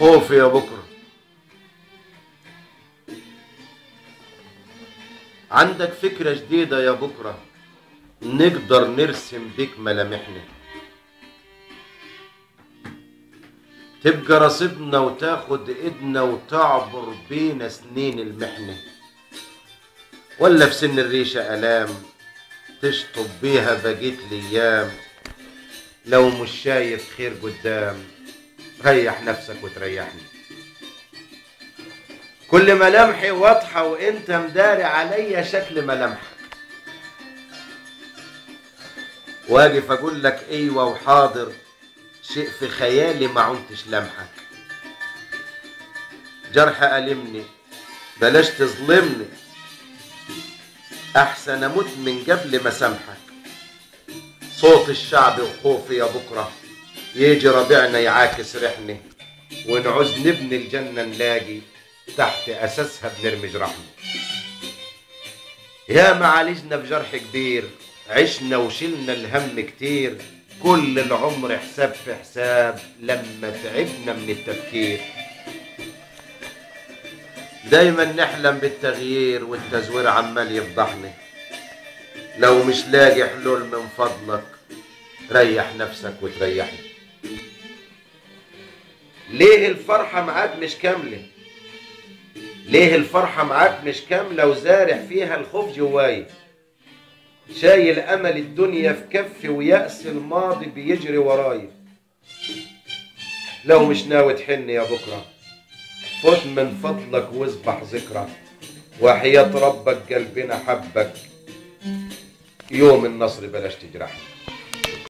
خوف يا بكرة. عندك فكرة جديدة يا بكرة نقدر نرسم بيك ملامحنا، تبقى رصيدنا وتاخد ايدنا وتعبر بينا سنين المحنة، ولا في سن الريشة آلام تشطب بيها بقيت الأيام؟ لو مش شايف خير قدام ريح نفسك وتريحني. كل ملامحي واضحة وانت مداري عليا شكل ملامحك، واقف اقول لك ايوه وحاضر، شيء في خيالي ما عنتش لمحك. جرح ألمني بلاش تظلمني، احسن اموت من قبل ما سامحك. صوت الشعب وخوفي يا بكرة يجي ربيعنا يعاكس ريحنا، ونعوز نبني الجنة نلاقي تحت اساسها بنرمي جرحنا. يا معالجنا في جرح كبير، عشنا وشلنا الهم كتير، كل العمر حساب في حساب لما تعبنا من التفكير. دايما نحلم بالتغيير والتزوير عمال يفضحنا، لو مش لاقي حلول من فضلك ريح نفسك وتريحني. ليه الفرحة معاك مش كاملة؟ ليه الفرحة معاك مش كاملة وزارع فيها الخوف جواي؟ شايل أمل الدنيا في كفي ويأس الماضي بيجري وراي. لو مش ناوي تحن يا بكرة فوت من فضلك واصبح ذكرى، وحياة ربك قلبنا حبك، يوم النصر بلاش تجرحني.